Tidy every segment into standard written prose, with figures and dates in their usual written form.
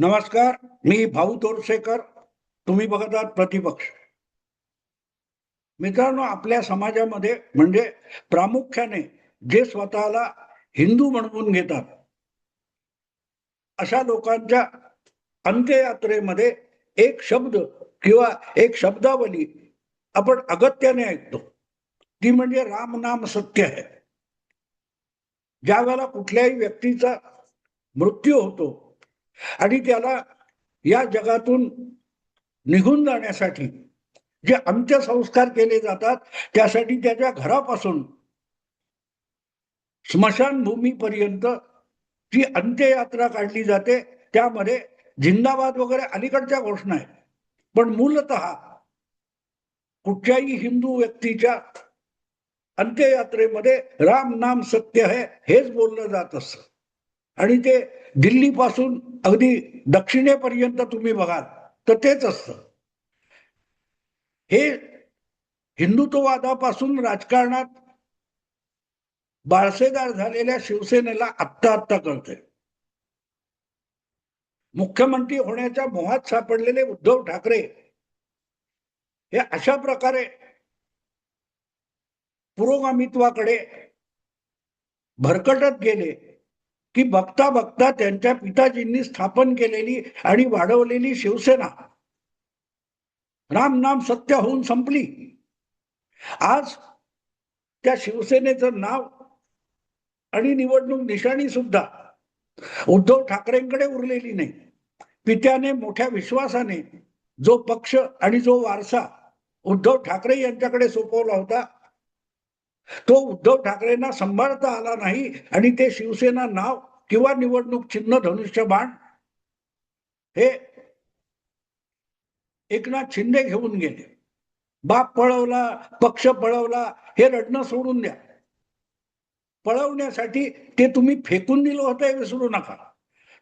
नमस्कार. मी भाऊ तोरसेकर. तुम्ही बघत आहात प्रतिपक्ष. मित्रांनो, आपल्या समाजामध्ये म्हणजे प्रामुख्याने जे स्वतःला हिंदू म्हणवून घेतात अशा लोकांच्या अंत्ययात्रेमध्ये एक शब्द किंवा एक शब्दावली आपण अगत्याने ऐकतो. ती म्हणजे राम नाम सत्य है. ज्या वेळेला कुठल्याही व्यक्तीचा मृत्यू होतो आणि त्याला या जगातून निघून जाण्यासाठी जे अंत्यसंस्कार केले जातात, त्यासाठी त्याच्या घरापासून स्मशानभूमीपर्यंत जी अंत्ययात्रा काढली जाते, त्यामध्ये जिंदाबाद वगैरे अलीकडच्या घोषणा आहेत. पण मूलतः कुठच्याही हिंदू व्यक्तीच्या अंत्ययात्रेमध्ये राम नाम सत्य है हेच बोललं जात असतं. आणि ते दिल्लीपासून अगदी दक्षिणेपर्यंत तुम्ही बघाल तर तेच असतं. हे हिंदुत्ववादापासून राजकारणात बाळसेदार झालेल्या शिवसेनेला आत्ता आत्ता कळतंय. मुख्यमंत्री होण्याच्या मोहात सापडलेले उद्धव ठाकरे हे अशा प्रकारे पुरोगामित्वाकडे भरकटत गेले की बघता बघता त्यांच्या पिताजींनी स्थापन केलेली आणि वाढवलेली शिवसेना राम नाम सत्य होऊन संपली. आज त्या शिवसेनेचं नाव आणि निवडणूक निशाणी सुद्धा उद्धव ठाकरेंकडे उरलेली नाही. पित्याने मोठ्या विश्वासाने जो पक्ष आणि जो वारसा उद्धव ठाकरे यांच्याकडे सोपवला होता, तो उद्धव ठाकरेंना सांभाळता आला नाही आणि ते शिवसेना नाव किंवा निवडणूक चिन्ह धनुष्यबाण हे एकनाथ शिंदे घेऊन गेले. बाप पळवला, पक्ष पळवला हे रडणं सोडून द्या. पळवण्यासाठी ते तुम्ही फेकून दिलं होतं हे विसरू नका.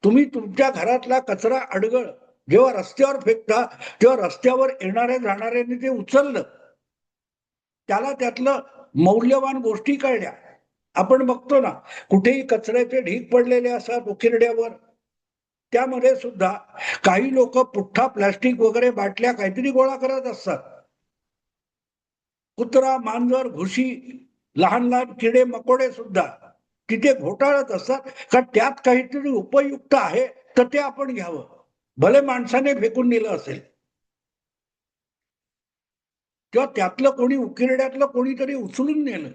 तुम्ही तुमच्या घरातला कचरा अडगळ जेव्हा रस्त्यावर फेकता तेव्हा रस्त्यावर येणाऱ्या जाणाऱ्यांनी ते उचललं, त्याला त्यातलं मौल्यवान गोष्टी कळल्या. आपण बघतो ना, कुठेही कचऱ्याचे ढीग पडलेले असतात उकिरड्यावर, त्यामध्ये सुद्धा काही लोक पुठ्ठा प्लास्टिक वगैरे बाटल्या काहीतरी गोळा करत असतात. कुत्रा, मांजर, घुशी, लहान लहान किडे मकोडे सुद्धा तिथे घोटाळत असतात. का त्यात काहीतरी उपयुक्त आहे तर ते आपण घ्यावं, भले माणसाने फेकून दिलं असेल किंवा त्यातलं कोणी उकिरड्यातलं कोणीतरी उचलून नेलं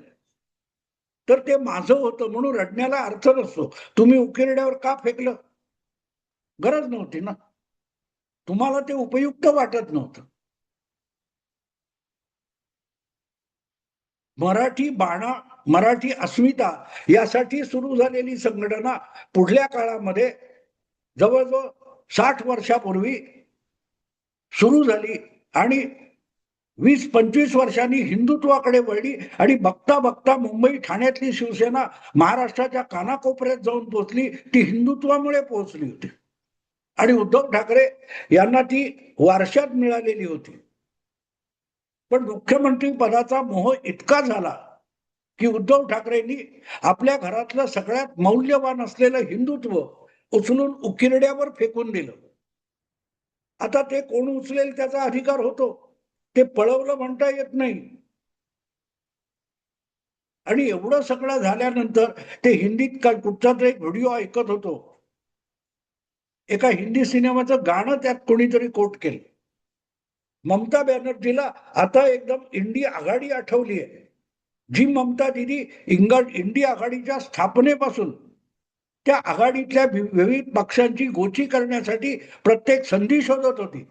तर ते माझं होतं म्हणून रडण्याला अर्थ नसतो. तुम्ही उकिरड्यावर का फेकलं? गरज नव्हती ना, तुम्हाला ते उपयुक्त वाटत नव्हतं. मराठी बाणा, मराठी अस्मिता यासाठी सुरू झालेली संघटना पुढल्या काळामध्ये जवळजवळ 60 वर्षापूर्वी सुरू झाली आणि 20-25 वर्षांनी हिंदुत्वाकडे वळली आणि बघता बघता मुंबई ठाण्यातली शिवसेना महाराष्ट्राच्या कानाकोपऱ्यात जाऊन पोहोचली. ती हिंदुत्वामुळे पोहोचली होती आणि उद्धव ठाकरे यांना ती वारशात मिळालेली होती. पण मुख्यमंत्री पदाचा मोह इतका झाला की उद्धव ठाकरेंनी आपल्या घरातलं सगळ्यात मौल्यवान असलेलं हिंदुत्व उचलून उकिरड्यावर फेकून दिलं. आता ते कोण उचलेल त्याचा अधिकार होतो, ते पळवलं म्हणता येत नाही. आणि एवढं सगळं झाल्यानंतर ते हिंदीत काय कुठचा तरी एक व्हिडिओ ऐकत होतो, एका हिंदी सिनेमाचं गाणं त्यात कोणीतरी कोट केलं. ममता बॅनर्जीला आता एकदम इंडी आघाडी आठवली आहे. जी ममता दिदी इंडी आघाडीच्या स्थापनेपासून त्या आघाडीतल्या विविध पक्षांची गोची करण्यासाठी प्रत्येक संधी शोधत होती.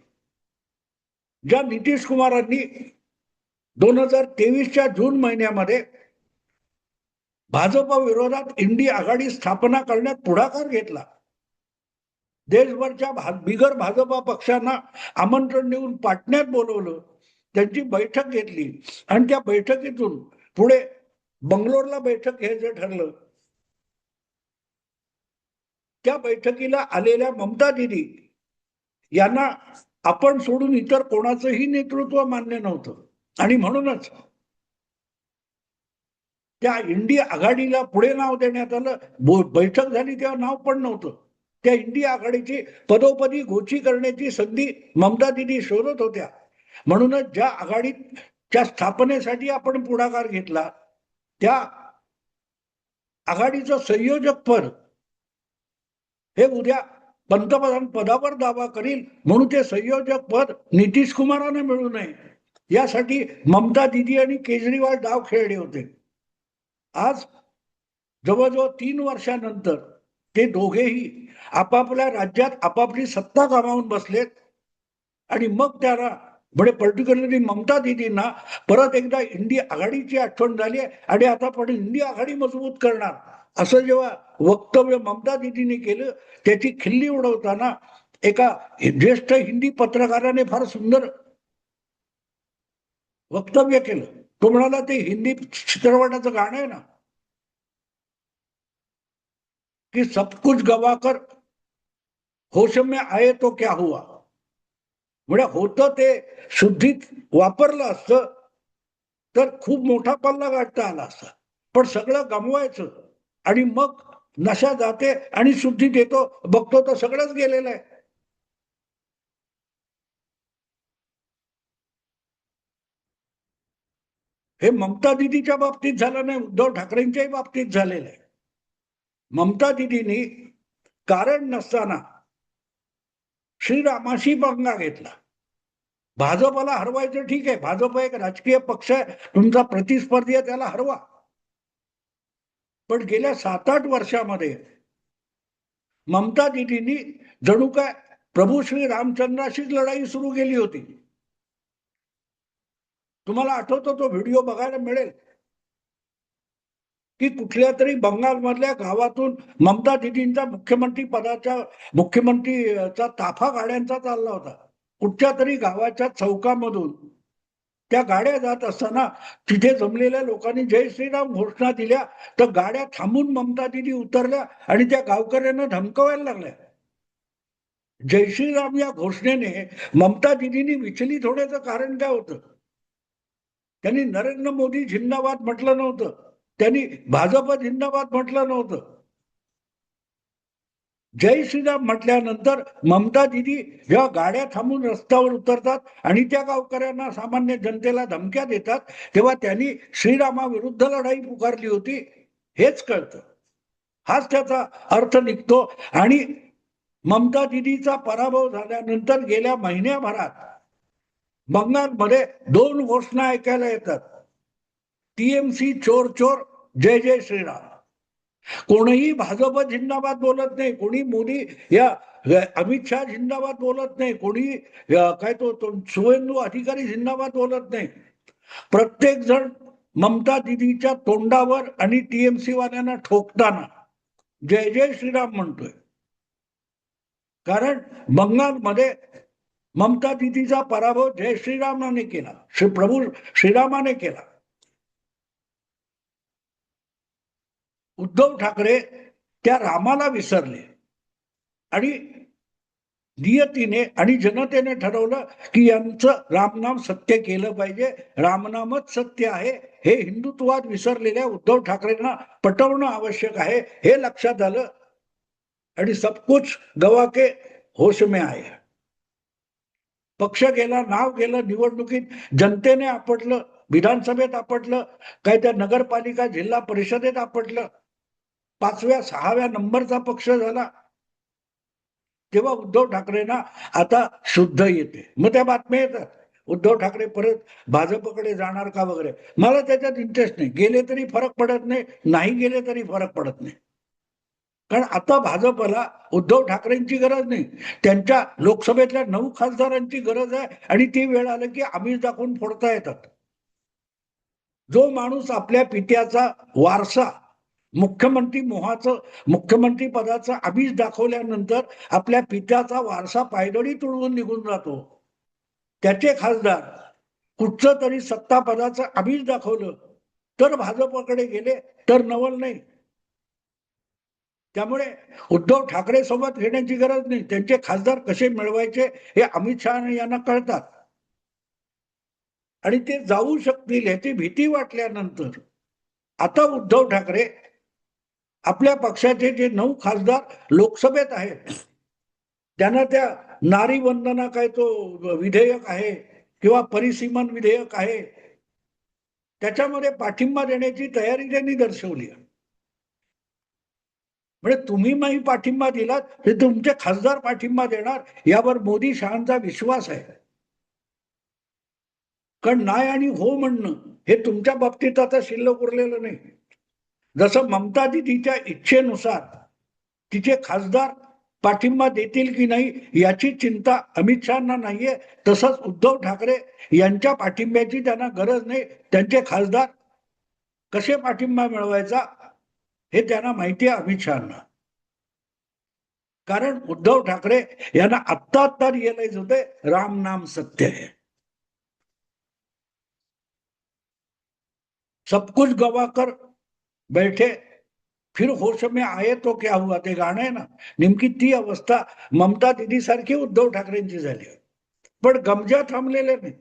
ज्या नितीश कुमारांनी 2023च्या जून महिन्यामध्ये भाजप विरोधात इंडी आघाडी स्थापना करण्यात पुढाकार घेतला, देशभरच्या बिगर भाजपा पक्षांना आमंत्रण देऊन पाटण्यात बोलवलं, त्यांची बैठक घेतली आणि त्या बैठकीतून पुढे बंगलोरला बैठक घ्यायचं ठरलं. त्या बैठकीला आलेल्या ममता दिदी यांना आपण सोडून इतर कोणाचंही नेतृत्व मान्य नव्हतं आणि म्हणूनच त्या इंडी आघाडीला पुढे नाव देण्यात आलं. बैठक झाली तेव्हा नाव पण नव्हतं. त्या इंडिया आघाडीची पदोपदी घोची करण्याची संधी ममता दिदी शोधत होत्या. म्हणूनच ज्या आघाडीच्या स्थापनेसाठी आपण पुढाकार घेतला त्या आघाडीचं संयोजक पद हे उद्या पंतप्रधान पदावर दावा करील, म्हणून ते संयोजक पद नितीश कुमारांना मिळू नये यासाठी ममता दिदी आणि केजरीवाल डाव खेळले होते. आज जवळजवळ 3 वर्षानंतर ते दोघेही आपापल्या राज्यात आपापली सत्ता गमावून बसलेत आणि मग त्याला म्हणजे पर्टिक्युलरली ममता दिदींना परत एकदा इंडिया आघाडीची आठवण झाली आणि आता आपण इंडिया आघाडी मजबूत करणार असं जेव्हा वक्तव्य ममता दिदींनी केलं त्याची खिल्ली उडवताना एका ज्येष्ठ हिंदी पत्रकाराने फार सुंदर वक्तव्य केलं. तो म्हणाला ते हिंदी चित्रपटाचं गाणं आहे ना की सब कुछ गवाकर होश में आए तो क्या हुआ. म्हणजे होतं ते शुद्धीत वापरलं असतं तर खूप मोठा पल्ला गाठता आला असता, पण सगळं गमवायचं आणि मग नशा जाते आणि शुद्धीत येतो, बघतो तर सगळंच गेलेलं आहे. हे ममता दिदीच्या बाबतीत झालं नाही, उद्धव ठाकरेंच्याही बाबतीत झालेलं आहे. ममता दिदींनी कारण नसताना श्रीरामाशी पंगा घेतला. भाजपला हरवायचं ठीक आहे, भाजप एक राजकीय पक्ष आहे, तुमचा प्रतिस्पर्धी आहे, त्याला हरवा. पण गेल्या 7-8 वर्षामध्ये ममता दिदींनी जणू काय प्रभू श्री रामचंद्राशीच लढाई सुरू केली होती. तुम्हाला आठवतो तो व्हिडिओ बघायला मिळेल की कुठल्या तरी बंगालमधल्या गावातून ममता दिदींचा मुख्यमंत्रीचा ताफा गाड्यांचा चालला होता. कुठच्या तरी गावाच्या चौकामधून त्या गाड्या जात असताना तिथे जमलेल्या लोकांनी जय श्रीराम घोषणा दिल्या तर गाड्या थांबून ममता दिदी उतरल्या आणि त्या गावकऱ्यांना धमकवायला लागल्या. जय श्रीराम या घोषणेने ममता दिदींनी विचलित होण्याचं कारण काय होतं? त्यांनी नरेंद्र मोदी जिंदाबाद म्हटलं नव्हतं, त्यांनी भाजप जिंदाबाद म्हटलं नव्हतं. जय श्रीराम म्हटल्यानंतर ममता दिदी जेव्हा गाड्या थांबून रस्त्यावर उतरतात आणि त्या गावकऱ्यांना सामान्य जनतेला धमक्या देतात तेव्हा त्यांनी श्रीरामाविरुद्ध लढाई पुकारली होती हेच कळतं. हाच त्याचा अर्थ निघतो. आणि ममता दिदीचा पराभव झाल्यानंतर गेल्या महिन्याभरात बंगालमध्ये 2 घोषणा ऐकायला येतात. टीएमसी चोर चोर, जय जय श्रीराम. कोणीही भाजप जिंदाबाद बोलत नाही, कोणी मोदी या अमित शहा जिंदाबाद बोलत नाही, कोणी काय तो शुभेंदू अधिकारी जिंदाबाद बोलत नाही. प्रत्येक जण ममता दिदीच्या तोंडावर आणि टीएमसी वाल्यांना ठोकताना जय जय श्रीराम म्हणतोय. कारण बंगालमध्ये ममता दिदीचा पराभव जय श्रीरामाने केला, प्रभू श्रीरामाने केला. उद्धव ठाकरे त्या रामाला विसरले आणि नियतीने आणि जनतेने ठरवलं की यांचं रामनाम सत्य केलं पाहिजे, रामनामच सत्य आहे हे हिंदुत्वात विसरलेल्या उद्धव ठाकरेंना पटवणं आवश्यक आहे हे लक्षात आलं आणि सब कुछ गवा के होश में आए. पक्ष गेला, नाव गेलं, निवडणुकीत जनतेने आपटलं, विधानसभेत आपटलं, काय त्या नगरपालिका जिल्हा परिषदेत आपटलं, 5व्या 6व्या नंबरचा पक्ष झाला. तेव्हा उद्धव ठाकरेंना आता शुद्ध येते. मग त्या बातम्या येतात उद्धव ठाकरे परत भाजपकडे जाणार का वगैरे. मला त्याच्यात इंटरेस्ट नाही. गेले तरी फरक पडत नाही, नाही गेले तरी फरक पडत नाही. कारण आता भाजपला उद्धव ठाकरेंची गरज नाही, त्यांच्या लोकसभेतल्या 9 खासदारांची गरज आहे आणि ती वेळ आलं की आमिष दाखवून फोडता येतात. जो माणूस आपल्या पित्याचा वारसा मुख्यमंत्री पदाचा आमिष दाखवल्यानंतर आपल्या पित्याचा वारसा पायदळी तुडवून निघून जातो. त्याचे खासदार कुठचं तरी सत्ता पदाचं आमिष दाखवलं तर भाजपकडे गेले तर नवल नाही. त्यामुळे उद्धव ठाकरे सोबत घेण्याची गरज नाही. त्यांचे खासदार कसे मिळवायचे हे अमित शहा यांना कळतात आणि ते जाऊ शकतील याची भीती वाटल्यानंतर आता उद्धव ठाकरे आपल्या पक्षाचे जे 9 खासदार लोकसभेत आहेत, त्यांना त्या नारी वंदना काय तो विधेयक आहे किंवा परिसीमन विधेयक आहे, त्याच्यामध्ये पाठिंबा देण्याची तयारी त्यांनी दर्शवली. म्हणजे तुम्ही नाही पाठिंबा दिलात तर तुमचे खासदार पाठिंबा देणार, यावर मोदी शहांचा विश्वास आहे. कारण नाही आणि हो म्हणणं हे तुमच्या बाबतीत आता शिल्लक उरलेलं नाही. जसं ममता दिदीच्या इच्छेनुसार तिचे खासदार पाठिंबा देतील की नाही याची चिंता अमित शहाना नाहीये, तसंच उद्धव ठाकरे यांच्या पाठिंब्याची त्यांना गरज नाही. त्यांचे खासदार कसे पाठिंबा मिळवायचा हे त्यांना माहिती आहे अमित शहाना. कारण उद्धव ठाकरे यांना आत्ता रिअलाइज होते राम नाम सत्य है. सब कुछ गवा कर बैठे फिर होश में आये तो क्या हुआ, ते गाणं आहे ना, नेमकी ती अवस्था ममता दिदी सारखी उद्धव ठाकरेंची झाली. पण गमजा थांबलेले नाही.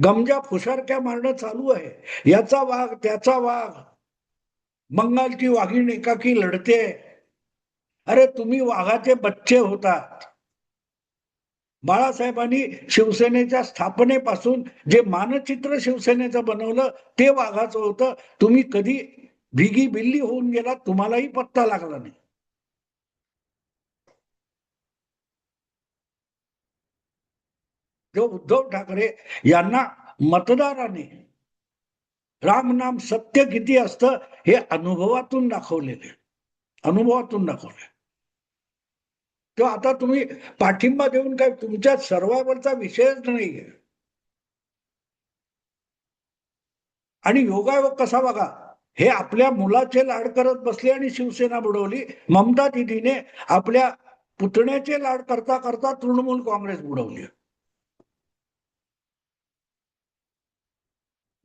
गमजा फुशारक्या मारणं चालू आहे. याचा वाघ त्याचा वाघ, बंगालची वाघीण एकाकी लढते. अरे तुम्ही वाघाचे बच्चे होतात. बाळासाहेबांनी शिवसेनेच्या स्थापनेपासून जे मानचित्र शिवसेनेचं बनवलं ते वाघाचं होतं. तुम्ही कधी भिगी बिल्ली होऊन गेलात, तुम्हालाही पत्ता लागला नाही. जो उद्धव ठाकरे यांना मतदाराने राम नाम सत्य किती असतं हे अनुभवातून दाखवलेले, अनुभवातून दाखवले. तो आता तुम्ही पाठिंबा देऊन काय तुमच्या सर्वांवरचा विषयच नाहीये. आणि योगायोग कसा बघा, हे आपल्या मुलाचे लाड करत बसले आणि शिवसेना बुडवली. ममता दिदीने आपल्या पुतण्याचे लाड करता करता तृणमूल काँग्रेस बुडवली.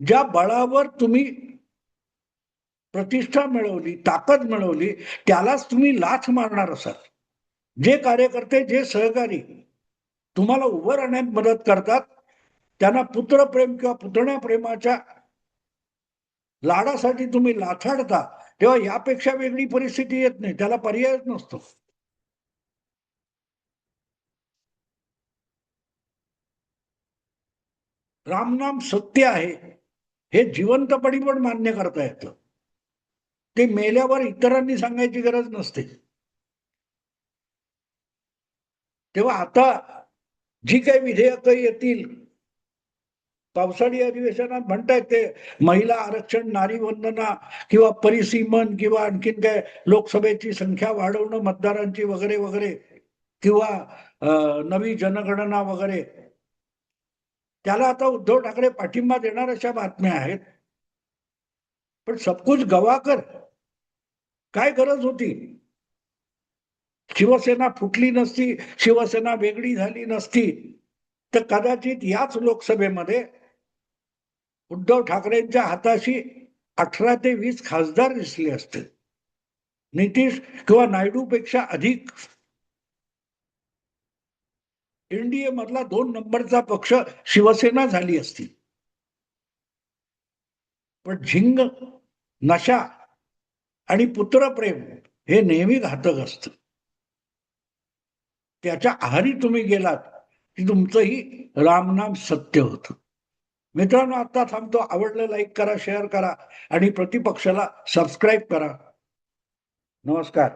ज्या बळावर तुम्ही प्रतिष्ठा मिळवली, ताकद मिळवली, त्यालाच तुम्ही लाथ मारणार असाल. जे कार्यकर्ते, जे सहकारी तुम्हाला उभं राहण्यात मदत करतात, त्यांना पुत्रप्रेम किंवा पुतण्या प्रेमाच्या लाडासाठी तुम्ही लाथाडता, तेव्हा यापेक्षा वेगळी परिस्थिती येत नाही. त्याला पर्यायच नसतो. रामनाम सत्य आहे हे जिवंतपणी पण मान्य करता येतं. ते मेल्यावर इतरांनी सांगायची गरज नसते. तेव्हा आता जी काही विधेयकं येतील, पावसाळी अधिवेशनात म्हणतायत ते महिला आरक्षण, नारी वंदना किंवा परिसीमन किंवा आणखीन काय लोकसभेची संख्या वाढवणं मतदारांची वगैरे वगैरे किंवा नवी जनगणना वगैरे, त्याला आता उद्धव ठाकरे पाठिंबा देणार अशा बातम्या आहेत. पण सबकुच गवाकर काय गरज होती? शिवसेना फुटली नसती, शिवसेना वेगळी झाली नसती, तर कदाचित याच लोकसभेमध्ये उद्धव ठाकरेंच्या हाताशी 18 ते 20 खासदार दिसले असते. नितीश किंवा नायडू पेक्षा अधिक एनडीए मधला 2 नंबरचा पक्ष शिवसेना झाली असती. पण झिंग, नशा आणि पुत्रप्रेम हे नेहमी घातक असतं. त्याच्या आहारी तुम्ही गेलात की तुमचंही रामनाम सत्य होतं. मित्रांनो, आता थांबतो. आवडलं लाईक करा, शेअर करा आणि प्रतिपक्षाला सबस्क्राईब करा. नमस्कार.